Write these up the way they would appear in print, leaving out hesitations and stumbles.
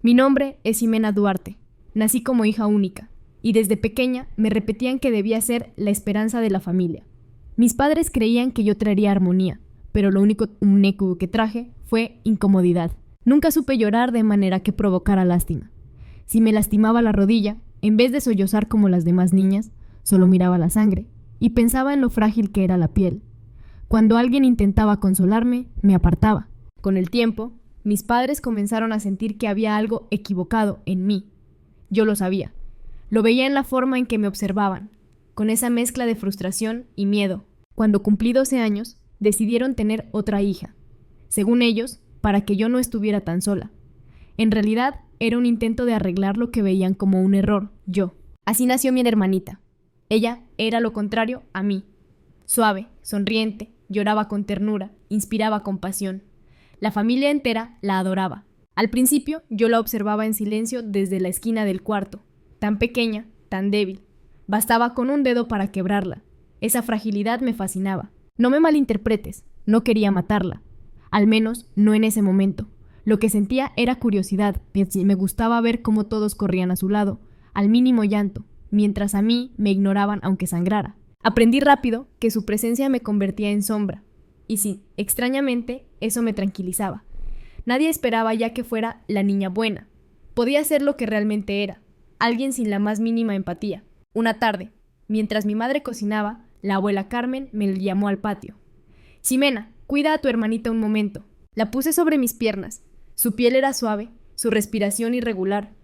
Mi nombre es Ximena Duarte. Nací como hija única, y desde pequeña me repetían que debía ser la esperanza de la familia. Mis padres creían que yo traería armonía, pero lo único que traje fue incomodidad. Nunca supe llorar de manera que provocara lástima. Si me lastimaba la rodilla, en vez de sollozar como las demás niñas, solo miraba la sangre y pensaba en lo frágil que era la piel. Cuando alguien intentaba consolarme, me apartaba. Con el tiempo, mis padres comenzaron a sentir que había algo equivocado en mí. Yo lo sabía. Lo veía en la forma en que me observaban, con esa mezcla de frustración y miedo. Cuando cumplí 12 años, decidieron tener otra hija. Según ellos, para que yo no estuviera tan sola. En realidad, era un intento de arreglar lo que veían como un error, yo. Así nació mi hermanita. Ella era lo contrario a mí. Suave, sonriente, lloraba con ternura, inspiraba compasión. La familia entera la adoraba. Al principio yo la observaba en silencio desde la esquina del cuarto, tan pequeña, tan débil. Bastaba con un dedo para quebrarla. Esa fragilidad me fascinaba. No me malinterpretes, no quería matarla. Al menos no en ese momento. Lo que sentía era curiosidad, me gustaba ver cómo todos corrían a su lado, al mínimo llanto, mientras a mí me ignoraban aunque sangrara. Aprendí rápido que su presencia me convertía en sombra. Y sí, extrañamente, eso me tranquilizaba. Nadie esperaba ya que fuera la niña buena. Podía ser lo que realmente era, alguien sin la más mínima empatía. Una tarde, mientras mi madre cocinaba, la abuela Carmen me llamó al patio. «Ximena, cuida a tu hermanita un momento». La puse sobre mis piernas. Su piel era suave, su respiración irregular.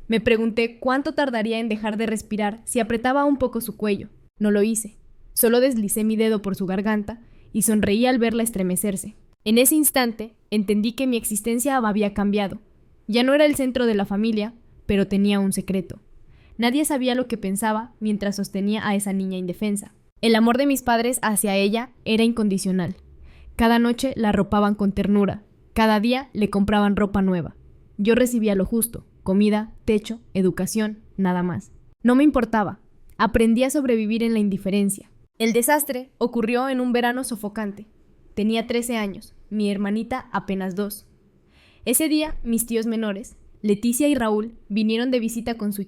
Me pregunté cuánto tardaría en dejar de respirar si apretaba un poco su cuello. No lo hice. Solo deslicé mi dedo por su garganta y sonreí al verla estremecerse. En ese instante, entendí que mi existencia había cambiado. Ya no era el centro de la familia, pero tenía un secreto. Nadie sabía lo que pensaba mientras sostenía a esa niña indefensa. El amor de mis padres hacia ella era incondicional. Cada noche la arropaban con ternura. Cada día le compraban ropa nueva. Yo recibía lo justo: comida, techo, educación, nada más. No me importaba. Aprendí a sobrevivir en la indiferencia. El desastre ocurrió en un verano sofocante. Tenía 13 años, mi hermanita apenas 2. Ese día, mis tíos menores, Leticia y Raúl, vinieron de visita con su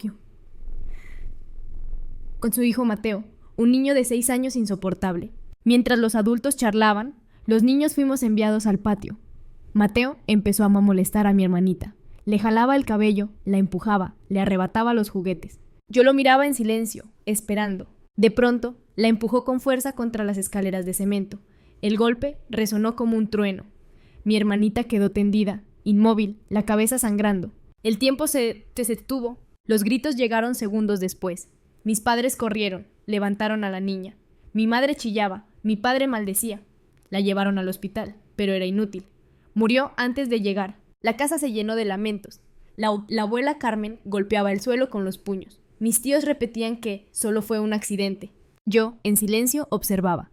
hijo Mateo, un niño de 6 años insoportable. Mientras los adultos charlaban, los niños fuimos enviados al patio. Mateo empezó a molestar a mi hermanita. Le jalaba el cabello, la empujaba, le arrebataba los juguetes. Yo lo miraba en silencio, esperando. De pronto, la empujó con fuerza contra las escaleras de cemento. El golpe resonó como un trueno. Mi hermanita quedó tendida, inmóvil, la cabeza sangrando. El tiempo se detuvo. Los gritos llegaron segundos después. Mis padres corrieron, levantaron a la niña. Mi madre chillaba, mi padre maldecía. La llevaron al hospital, pero era inútil. Murió antes de llegar. La casa se llenó de lamentos. La abuela Carmen golpeaba el suelo con los puños. Mis tíos repetían que solo fue un accidente. Yo, en silencio, observaba.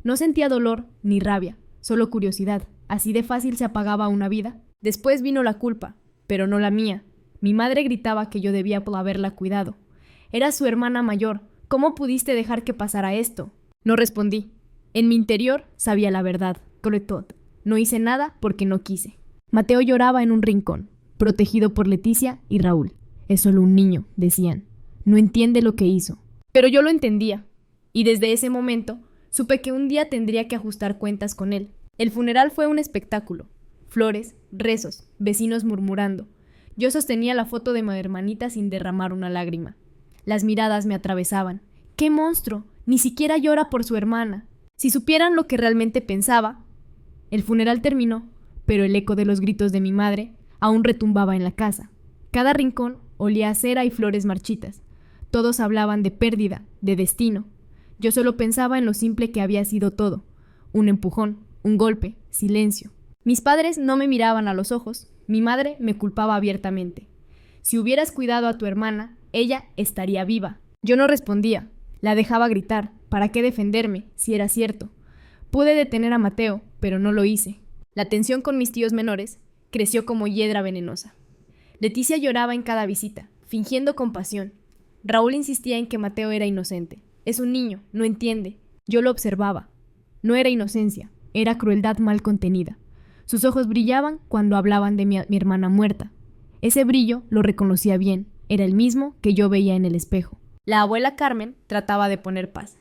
No sentía dolor ni rabia, solo curiosidad. Así de fácil se apagaba una vida. Después vino la culpa, pero no la mía. Mi madre gritaba que yo debía haberla cuidado. Era su hermana mayor. ¿Cómo pudiste dejar que pasara esto? No respondí. En mi interior sabía la verdad. No hice nada porque no quise. Mateo lloraba en un rincón, protegido por Leticia y Raúl. Es solo un niño, decían. No entiende lo que hizo. Pero yo lo entendía. Y desde ese momento, supe que un día tendría que ajustar cuentas con él. El funeral fue un espectáculo. Flores, rezos, vecinos murmurando. Yo sostenía la foto de mi hermanita sin derramar una lágrima. Las miradas me atravesaban. ¡Qué monstruo! Ni siquiera llora por su hermana. Si supieran lo que realmente pensaba. El funeral terminó, pero el eco de los gritos de mi madre aún retumbaba en la casa. Cada rincón olía a cera y flores marchitas. Todos hablaban de pérdida, de destino. Yo solo pensaba en lo simple que había sido todo. Un empujón, un golpe, silencio. Mis padres no me miraban a los ojos. Mi madre me culpaba abiertamente. Si hubieras cuidado a tu hermana, ella estaría viva. Yo no respondía. La dejaba gritar. ¿Para qué defenderme, si era cierto? Pude detener a Mateo, pero no lo hice. La tensión con mis tíos menores creció como hiedra venenosa. Leticia lloraba en cada visita, fingiendo compasión. Raúl insistía en que Mateo era inocente. Es un niño, no entiende. Yo lo observaba. No era inocencia, era crueldad mal contenida. Sus ojos brillaban cuando hablaban de mi hermana muerta. Ese brillo lo reconocía bien, era el mismo que yo veía en el espejo. La abuela Carmen trataba de poner paz.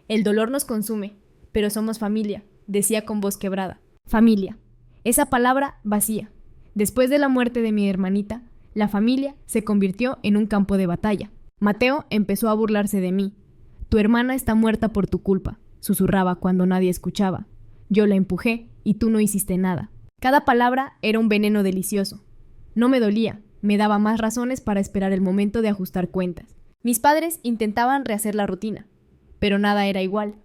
El dolor nos consume, pero somos familia, decía con voz quebrada. Familia. Esa palabra vacía. Después de la muerte de mi hermanita, la familia se convirtió en un campo de batalla. Mateo empezó a burlarse de mí. Tu hermana está muerta por tu culpa, susurraba cuando nadie escuchaba. Yo la empujé y tú no hiciste nada. Cada palabra era un veneno delicioso. No me dolía, me daba más razones para esperar el momento de ajustar cuentas. Mis padres intentaban rehacer la rutina, pero nada era igual.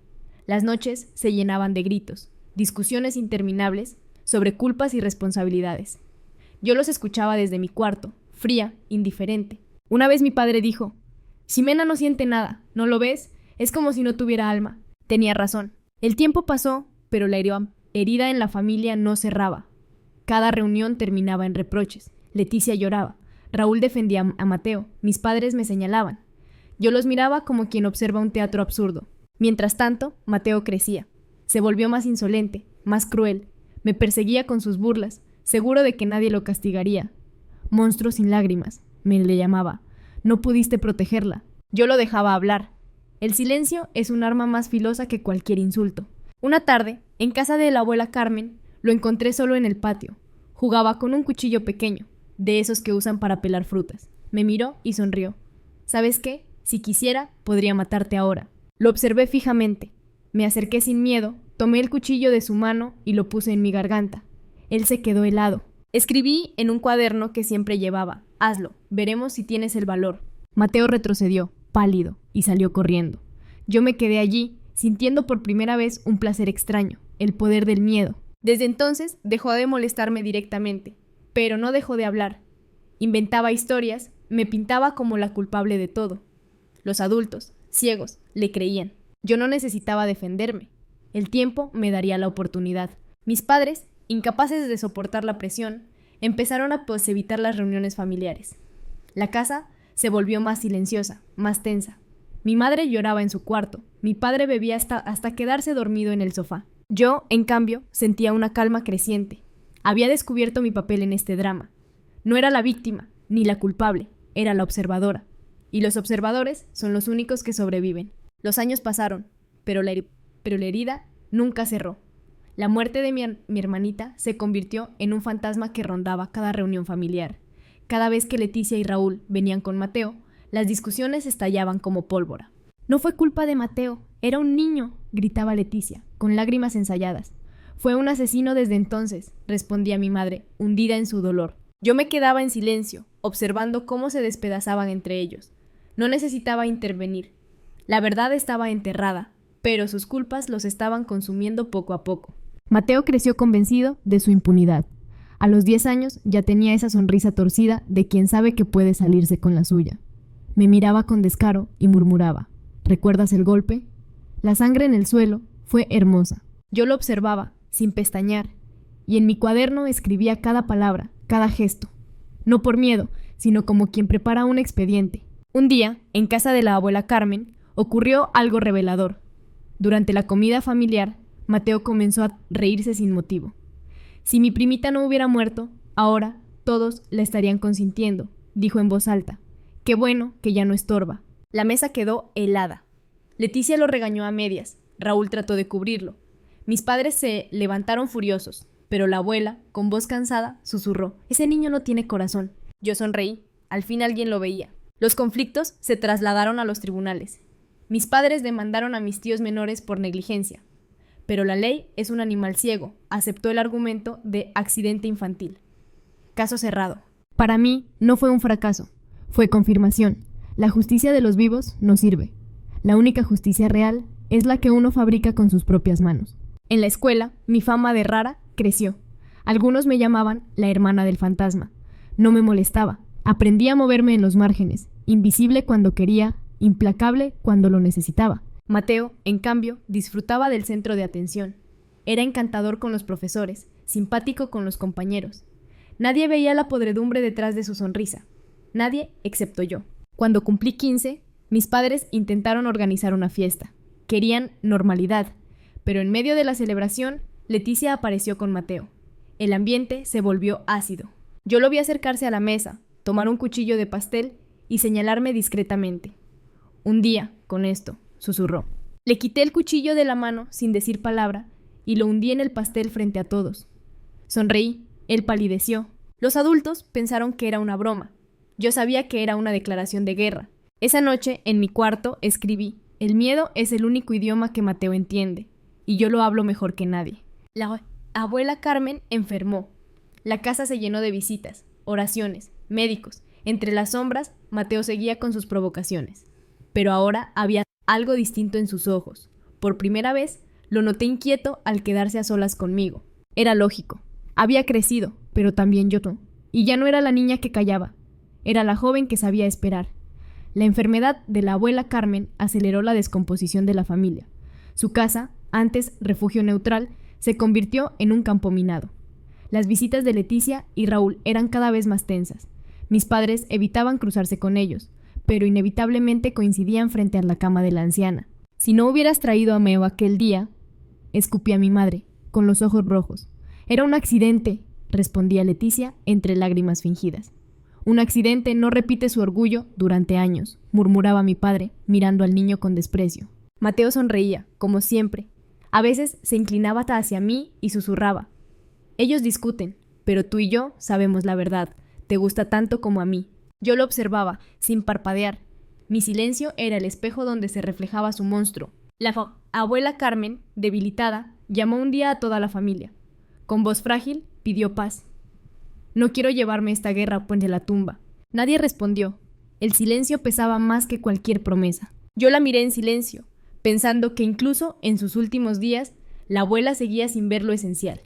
Las noches se llenaban de gritos, discusiones interminables sobre culpas y responsabilidades. Yo los escuchaba desde mi cuarto, fría, indiferente. Una vez mi padre dijo: Ximena no siente nada, ¿no lo ves? Es como si no tuviera alma. Tenía razón. El tiempo pasó, pero la herida en la familia no cerraba. Cada reunión terminaba en reproches. Leticia lloraba. Raúl defendía a Mateo. Mis padres me señalaban. Yo los miraba como quien observa un teatro absurdo. Mientras tanto, Mateo crecía. Se volvió más insolente, más cruel. Me perseguía con sus burlas, seguro de que nadie lo castigaría. Monstruo sin lágrimas, me le llamaba. No pudiste protegerla. Yo lo dejaba hablar. El silencio es un arma más filosa que cualquier insulto. Una tarde, en casa de la abuela Carmen, lo encontré solo en el patio. Jugaba con un cuchillo pequeño, de esos que usan para pelar frutas. Me miró y sonrió. ¿Sabes qué? Si quisiera, podría matarte ahora. Lo observé fijamente. Me acerqué sin miedo, tomé el cuchillo de su mano y lo puse en mi garganta. Él se quedó helado. Escribí en un cuaderno que siempre llevaba: hazlo, veremos si tienes el valor. Mateo retrocedió, pálido, y salió corriendo. Yo me quedé allí, sintiendo por primera vez un placer extraño, el poder del miedo. Desde entonces dejó de molestarme directamente, pero no dejó de hablar. Inventaba historias, me pintaba como la culpable de todo. Los adultos, ciegos, le creían. Yo no necesitaba defenderme. El tiempo me daría la oportunidad. Mis padres, incapaces de soportar la presión, empezaron a evitar las reuniones familiares. La casa se volvió más silenciosa, más tensa. Mi madre lloraba en su cuarto, mi padre bebía hasta quedarse dormido en el sofá. Yo, en cambio, sentía una calma creciente. Había descubierto mi papel en este drama. No era la víctima, ni la culpable, era la observadora. Y los observadores son los únicos que sobreviven. Los años pasaron, pero la herida nunca cerró. La muerte de mi hermanita se convirtió en un fantasma que rondaba cada reunión familiar. Cada vez que Leticia y Raúl venían con Mateo, las discusiones estallaban como pólvora. No fue culpa de Mateo, era un niño, gritaba Leticia, con lágrimas ensayadas. Fue un asesino desde entonces, respondía mi madre, hundida en su dolor. Yo me quedaba en silencio, observando cómo se despedazaban entre ellos. No necesitaba intervenir. La verdad estaba enterrada, pero sus culpas los estaban consumiendo poco a poco. Mateo creció convencido de su impunidad. A los 10 años ya tenía esa sonrisa torcida de quien sabe que puede salirse con la suya. Me miraba con descaro y murmuraba: ¿recuerdas el golpe? La sangre en el suelo fue hermosa. Yo lo observaba, sin pestañear, y en mi cuaderno escribía cada palabra, cada gesto. No por miedo, sino como quien prepara un expediente. Un día, en casa de la abuela Carmen, ocurrió algo revelador. Durante la comida familiar, Mateo comenzó a reírse sin motivo. Si mi primita no hubiera muerto, ahora todos la estarían consintiendo, dijo en voz alta. Qué bueno que ya no estorba. La mesa quedó helada. Leticia lo regañó a medias. Raúl trató de cubrirlo. Mis padres se levantaron furiosos, pero la abuela, con voz cansada, susurró: ese niño no tiene corazón. Yo sonreí. Al fin alguien lo veía. Los conflictos se trasladaron a los tribunales. Mis padres demandaron a mis tíos menores por negligencia. Pero la ley es un animal ciego, aceptó el argumento de accidente infantil. Caso cerrado. Para mí no fue un fracaso, fue confirmación. La justicia de los vivos no sirve. La única justicia real es la que uno fabrica con sus propias manos. En la escuela, mi fama de rara creció. Algunos me llamaban la hermana del fantasma. No me molestaba. Aprendí a moverme en los márgenes, invisible cuando quería, implacable cuando lo necesitaba. Mateo, en cambio, disfrutaba del centro de atención. Era encantador con los profesores, simpático con los compañeros. Nadie veía la podredumbre detrás de su sonrisa. Nadie excepto yo. Cuando cumplí 15, mis padres intentaron organizar una fiesta. Querían normalidad, pero en medio de la celebración, Leticia apareció con Mateo. El ambiente se volvió ácido. Yo lo vi acercarse a la mesa, tomar un cuchillo de pastel y señalarme discretamente. Un día, con esto, susurró. Le quité el cuchillo de la mano sin decir palabra y lo hundí en el pastel frente a todos. Sonreí, él palideció. Los adultos pensaron que era una broma. Yo sabía que era una declaración de guerra. Esa noche, en mi cuarto, escribí: el miedo es el único idioma que Mateo entiende, y yo lo hablo mejor que nadie. La abuela Carmen enfermó. La casa se llenó de visitas, oraciones, médicos. Entre las sombras, Mateo seguía con sus provocaciones. Pero ahora había algo distinto en sus ojos. Por primera vez, lo noté inquieto al quedarse a solas conmigo. Era lógico. Había crecido, pero también yo no. Y ya no era la niña que callaba. Era la joven que sabía esperar. La enfermedad de la abuela Carmen aceleró la descomposición de la familia. Su casa, antes refugio neutral, se convirtió en un campo minado. Las visitas de Leticia y Raúl eran cada vez más tensas. Mis padres evitaban cruzarse con ellos, pero inevitablemente coincidían frente a la cama de la anciana. Si no hubieras traído a Meo aquel día, escupí a mi madre, con los ojos rojos. Era un accidente, respondía Leticia entre lágrimas fingidas. Un accidente no repite su orgullo durante años, murmuraba mi padre, mirando al niño con desprecio. Mateo sonreía, como siempre. A veces se inclinaba hacia mí y susurraba: ellos discuten, pero tú y yo sabemos la verdad. Te gusta tanto como a mí. Yo lo observaba, sin parpadear. Mi silencio era el espejo donde se reflejaba su monstruo. La abuela Carmen, debilitada, llamó un día a toda la familia. Con voz frágil, pidió paz. No quiero llevarme esta guerra pues de la tumba. Nadie respondió. El silencio pesaba más que cualquier promesa. Yo la miré en silencio, pensando que incluso en sus últimos días, la abuela seguía sin ver lo esencial.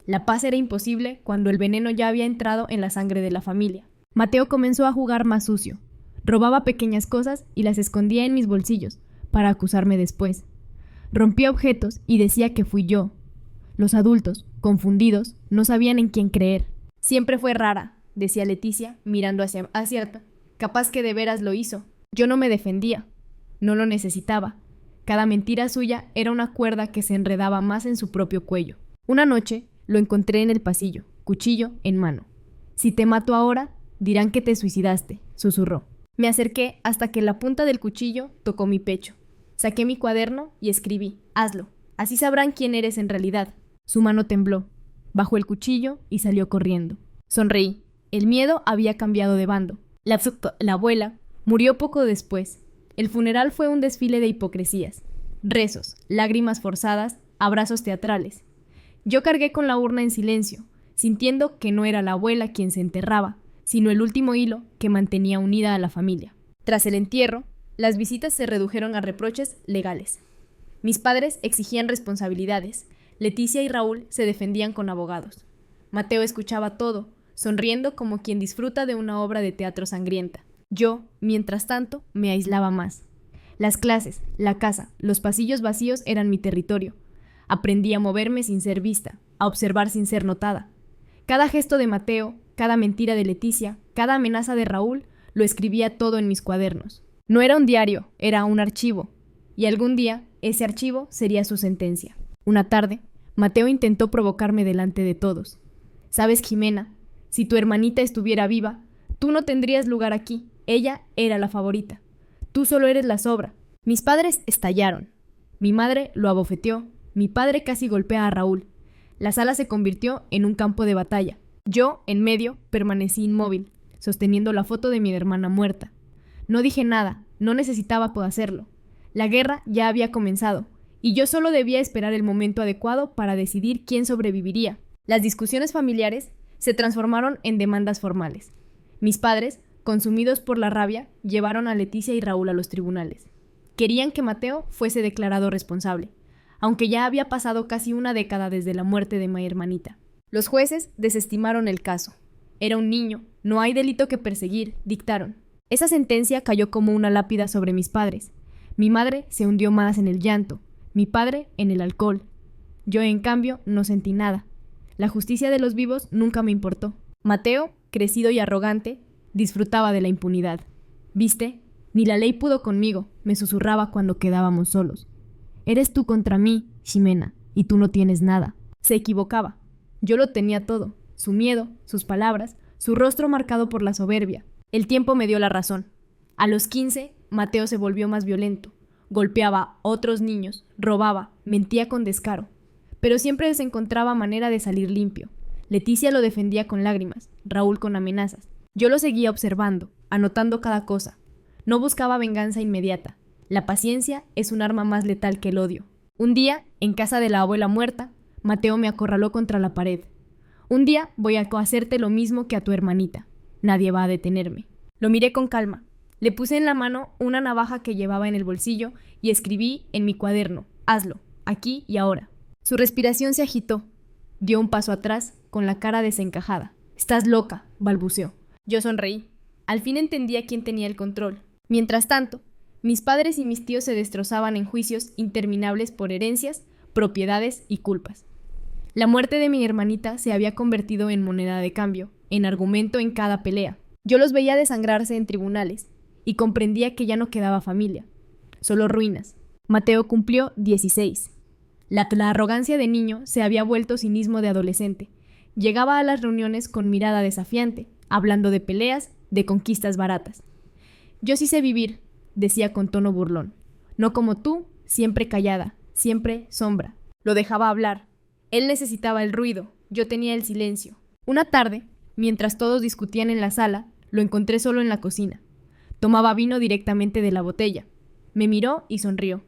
La paz era imposible cuando el veneno ya había entrado en la sangre de la familia. Mateo comenzó a jugar más sucio. Robaba pequeñas cosas y las escondía en mis bolsillos, para acusarme después. Rompía objetos y decía que fui yo. Los adultos, confundidos, no sabían en quién creer. Siempre fue rara, decía Leticia, mirando hacia capaz que de veras lo hizo. Yo no me defendía. No lo necesitaba. Cada mentira suya era una cuerda que se enredaba más en su propio cuello. Una noche lo encontré en el pasillo, cuchillo en mano. Si te mato ahora, dirán que te suicidaste, susurró. Me acerqué hasta que la punta del cuchillo tocó mi pecho. Saqué mi cuaderno y escribí: hazlo, así sabrán quién eres en realidad. Su mano tembló, bajó el cuchillo y salió corriendo. Sonreí. El miedo había cambiado de bando. La abuela murió poco después. El funeral fue un desfile de hipocresías. Rezos, lágrimas forzadas, abrazos teatrales. Yo cargué con la urna en silencio, sintiendo que no era la abuela quien se enterraba, sino el último hilo que mantenía unida a la familia. Tras el entierro, las visitas se redujeron a reproches legales. Mis padres exigían responsabilidades. Leticia y Raúl se defendían con abogados. Mateo escuchaba todo, sonriendo como quien disfruta de una obra de teatro sangrienta. Yo, mientras tanto, me aislaba más. Las clases, la casa, los pasillos vacíos eran mi territorio. Aprendí a moverme sin ser vista, a observar sin ser notada. Cada gesto de Mateo, cada mentira de Leticia, cada amenaza de Raúl, lo escribía todo en mis cuadernos. No era un diario, era un archivo. Y algún día, ese archivo sería su sentencia. Una tarde, Mateo intentó provocarme delante de todos. ¿Sabes, Jimena? Si tu hermanita estuviera viva, tú no tendrías lugar aquí. Ella era la favorita. Tú solo eres la sobra. Mis padres estallaron. Mi madre lo abofeteó. Mi padre casi golpea a Raúl. La sala se convirtió en un campo de batalla. Yo, en medio, permanecí inmóvil, sosteniendo la foto de mi hermana muerta. No dije nada, no necesitaba hacerlo. La guerra ya había comenzado, y yo solo debía esperar el momento adecuado para decidir quién sobreviviría. Las discusiones familiares se transformaron en demandas formales. Mis padres, consumidos por la rabia, llevaron a Leticia y Raúl a los tribunales. Querían que Mateo fuese declarado responsable, aunque ya había pasado casi una década desde la muerte de mi hermanita. Los jueces desestimaron el caso. Era un niño, no hay delito que perseguir, dictaron. Esa sentencia cayó como una lápida sobre mis padres. Mi madre se hundió más en el llanto, mi padre en el alcohol. Yo, en cambio, no sentí nada. La justicia de los vivos nunca me importó. Mateo, crecido y arrogante, disfrutaba de la impunidad. ¿Viste? Ni la ley pudo conmigo, me susurraba cuando quedábamos solos. Eres tú contra mí, Ximena, y tú no tienes nada. Se equivocaba. Yo lo tenía todo. Su miedo, sus palabras, su rostro marcado por la soberbia. El tiempo me dio la razón. A los 15, Mateo se volvió más violento. Golpeaba a otros niños, robaba, mentía con descaro. Pero siempre se encontraba manera de salir limpio. Leticia lo defendía con lágrimas, Raúl con amenazas. Yo lo seguía observando, anotando cada cosa. No buscaba venganza inmediata. La paciencia es un arma más letal que el odio. Un día, en casa de la abuela muerta, Mateo me acorraló contra la pared. Un día voy a hacerte lo mismo que a tu hermanita. Nadie va a detenerme. Lo miré con calma. Le puse en la mano una navaja que llevaba en el bolsillo y escribí en mi cuaderno: hazlo, aquí y ahora. Su respiración se agitó. Dio un paso atrás, con la cara desencajada. Estás loca, balbuceó. Yo sonreí. Al fin entendía quién tenía el control. Mientras tanto, mis padres y mis tíos se destrozaban en juicios interminables por herencias, propiedades y culpas. La muerte de mi hermanita se había convertido en moneda de cambio, en argumento en cada pelea. Yo los veía desangrarse en tribunales y comprendía que ya no quedaba familia, solo ruinas. Mateo cumplió 16. La arrogancia de niño se había vuelto cinismo de adolescente. Llegaba a las reuniones con mirada desafiante, hablando de peleas, de conquistas baratas. Yo sí sé vivir, decía con tono burlón. No como tú, siempre callada, siempre sombra. Lo dejaba hablar. Él necesitaba el ruido, yo tenía el silencio. Una tarde, mientras todos discutían en la sala, lo encontré solo en la cocina. Tomaba vino directamente de la botella. Me miró y sonrió.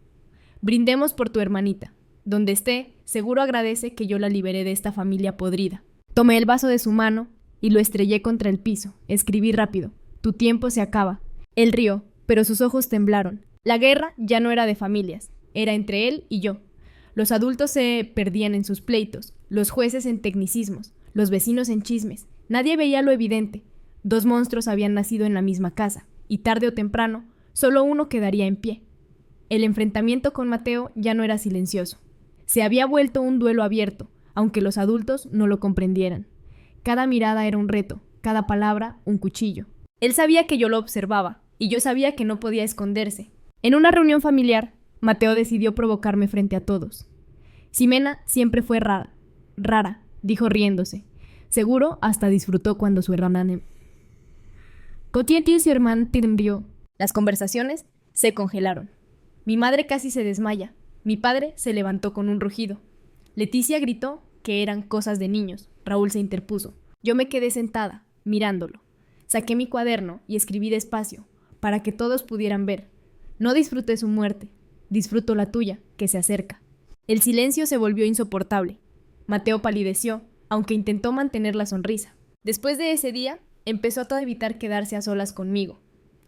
Brindemos por tu hermanita. Donde esté, seguro agradece que yo la liberé de esta familia podrida. Tomé el vaso de su mano y lo estrellé contra el piso. Escribí rápido: tu tiempo se acaba. Él rió, pero sus ojos temblaron. La guerra ya no era de familias, era entre él y yo. Los adultos se perdían en sus pleitos, los jueces en tecnicismos, los vecinos en chismes. Nadie veía lo evidente. Dos monstruos habían nacido en la misma casa, y tarde o temprano, solo uno quedaría en pie. El enfrentamiento con Mateo ya no era silencioso. Se había vuelto un duelo abierto, aunque los adultos no lo comprendieran. Cada mirada era un reto, cada palabra un cuchillo. Él sabía que yo lo observaba, y yo sabía que no podía esconderse. En una reunión familiar, Mateo decidió provocarme frente a todos. Ximena siempre fue rara, dijo riéndose. Seguro hasta disfrutó cuando su hermana... Las conversaciones se congelaron. Mi madre casi se desmaya. Mi padre se levantó con un rugido. Leticia gritó que eran cosas de niños. Raúl se interpuso. Yo me quedé sentada, mirándolo. Saqué mi cuaderno y escribí despacio, para que todos pudieran ver. No disfruté su muerte, disfruto la tuya, que se acerca. El silencio se volvió insoportable. Mateo palideció, aunque intentó mantener la sonrisa. Después de ese día, empezó a evitar quedarse a solas conmigo.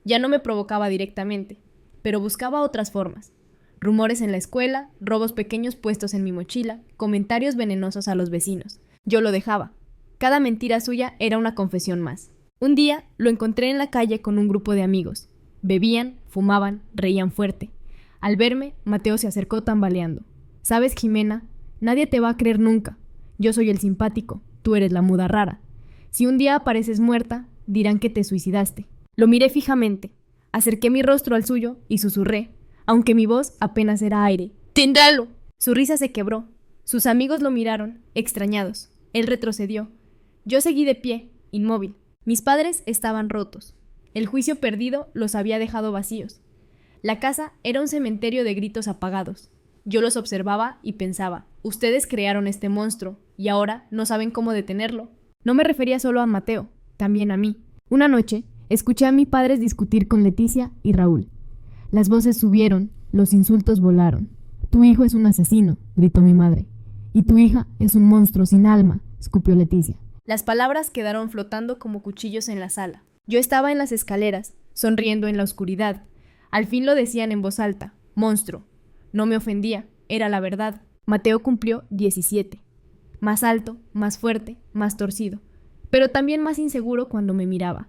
Ya no me provocaba directamente, pero buscaba otras formas. Rumores en la escuela, robos pequeños puestos en mi mochila, comentarios venenosos a los vecinos. Yo lo dejaba. Cada mentira suya era una confesión más. Un día lo encontré en la calle con un grupo de amigos. Bebían, fumaban, reían fuerte. Al verme, Mateo se acercó tambaleando. ¿Sabes, Ximena? Nadie te va a creer nunca. Yo soy el simpático, tú eres la muda rara. Si un día apareces muerta, dirán que te suicidaste. Lo miré fijamente. Acerqué mi rostro al suyo y susurré, aunque mi voz apenas era aire. ¡Tíndalo! Su risa se quebró. Sus amigos lo miraron, extrañados. Él retrocedió. Yo seguí de pie, inmóvil. Mis padres estaban rotos. El juicio perdido los había dejado vacíos. La casa era un cementerio de gritos apagados. Yo los observaba y pensaba, ustedes crearon este monstruo y ahora no saben cómo detenerlo. No me refería solo a Mateo, también a mí. Una noche, escuché a mis padres discutir con Leticia y Raúl. Las voces subieron, los insultos volaron. Tu hijo es un asesino, gritó mi madre. Y tu hija es un monstruo sin alma, escupió Leticia. Las palabras quedaron flotando como cuchillos en la sala. Yo estaba en las escaleras, sonriendo en la oscuridad. Al fin lo decían en voz alta, monstruo. No me ofendía, era la verdad. Mateo cumplió 17. Más alto, más fuerte, más torcido, pero también más inseguro cuando me miraba.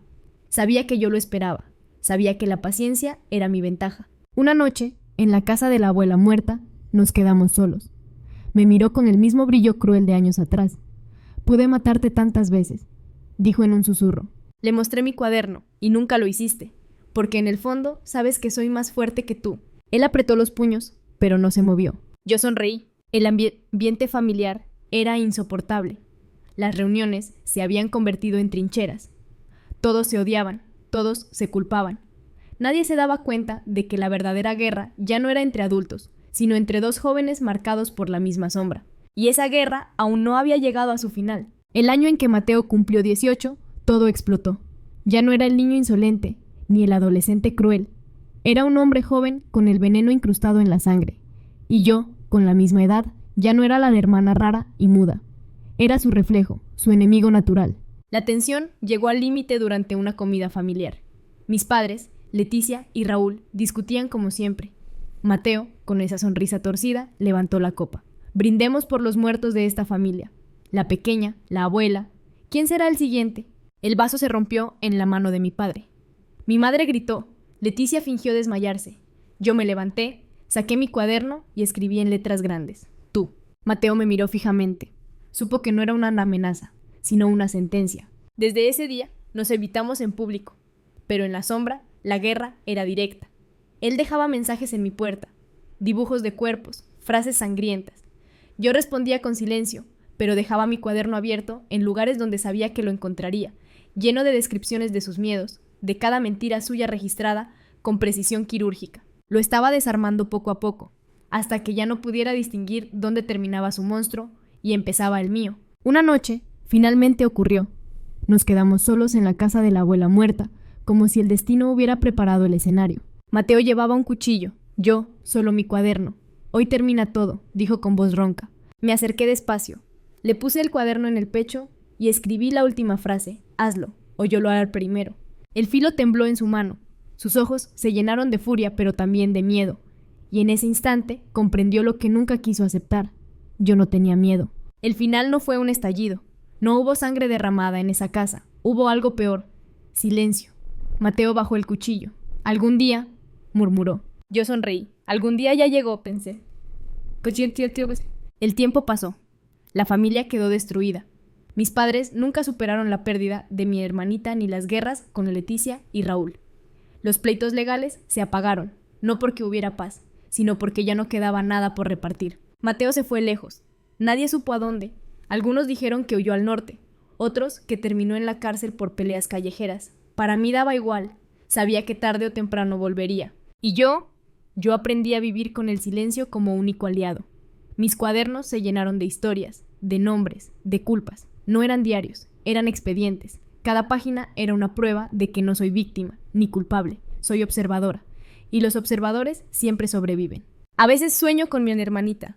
Sabía que yo lo esperaba, sabía que la paciencia era mi ventaja. Una noche, en la casa de la abuela muerta, nos quedamos solos. Me miró con el mismo brillo cruel de años atrás. Pude matarte tantas veces, dijo en un susurro. Le mostré mi cuaderno, y nunca lo hiciste, porque en el fondo sabes que soy más fuerte que tú. Él apretó los puños, pero no se movió. Yo sonreí. El ambiente familiar era insoportable. Las reuniones se habían convertido en trincheras. Todos se odiaban, todos se culpaban. Nadie se daba cuenta de que la verdadera guerra ya no era entre adultos, sino entre dos jóvenes marcados por la misma sombra. Y esa guerra aún no había llegado a su final. El año en que Mateo cumplió 18, todo explotó. Ya no era el niño insolente, ni el adolescente cruel. Era un hombre joven con el veneno incrustado en la sangre. Y yo, con la misma edad, ya no era la hermana rara y muda. Era su reflejo, su enemigo natural. La tensión llegó al límite durante una comida familiar. Mis padres, Leticia y Raúl, discutían como siempre. Mateo, con esa sonrisa torcida, levantó la copa. Brindemos por los muertos de esta familia. La pequeña, la abuela. ¿Quién será el siguiente? El vaso se rompió en la mano de mi padre. Mi madre gritó. Leticia fingió desmayarse. Yo me levanté, saqué mi cuaderno y escribí en letras grandes. Tú. Mateo me miró fijamente. Supo que no era una amenaza, sino una sentencia. Desde ese día nos evitamos en público, pero en la sombra la guerra era directa. Él dejaba mensajes en mi puerta, dibujos de cuerpos, frases sangrientas. Yo respondía con silencio, pero dejaba mi cuaderno abierto en lugares donde sabía que lo encontraría, lleno de descripciones de sus miedos, de cada mentira suya registrada con precisión quirúrgica. Lo estaba desarmando poco a poco, hasta que ya no pudiera distinguir dónde terminaba su monstruo y empezaba el mío. Una noche, finalmente ocurrió. Nos quedamos solos en la casa de la abuela muerta, como si el destino hubiera preparado el escenario. Mateo llevaba un cuchillo, yo solo mi cuaderno. Hoy termina todo, dijo con voz ronca. Me acerqué despacio. Le puse el cuaderno en el pecho y escribí la última frase, hazlo, o yo lo haré primero. El filo tembló en su mano. Sus ojos se llenaron de furia, pero también de miedo. Y en ese instante comprendió lo que nunca quiso aceptar. Yo no tenía miedo. El final no fue un estallido. No hubo sangre derramada en esa casa. Hubo algo peor. Silencio. Mateo bajó el cuchillo. Algún día, murmuró. Yo sonreí. Algún día ya llegó, pensé. El tiempo pasó. La familia quedó destruida. Mis padres nunca superaron la pérdida de mi hermanita ni las guerras con Leticia y Raúl. Los pleitos legales se apagaron, no porque hubiera paz, sino porque ya no quedaba nada por repartir. Mateo se fue lejos. Nadie supo a dónde. Algunos dijeron que huyó al norte, otros que terminó en la cárcel por peleas callejeras. Para mí daba igual. Sabía que tarde o temprano volvería. Y yo aprendí a vivir con el silencio como único aliado. Mis cuadernos se llenaron de historias, de nombres, de culpas. No eran diarios, eran expedientes. Cada página era una prueba de que no soy víctima, ni culpable. Soy observadora. Y los observadores siempre sobreviven. A veces sueño con mi hermanita.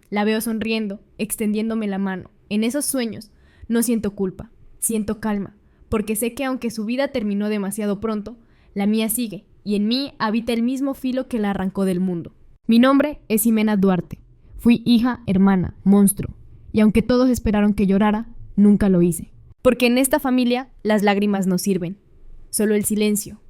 La veo sonriendo, extendiéndome la mano. En esos sueños no siento culpa, siento calma, porque sé que aunque su vida terminó demasiado pronto, la mía sigue, y en mí habita el mismo filo que la arrancó del mundo. Mi nombre es Ximena Duarte. Fui hija, hermana, monstruo, y aunque todos esperaron que llorara, nunca lo hice. Porque en esta familia las lágrimas no sirven, solo el silencio,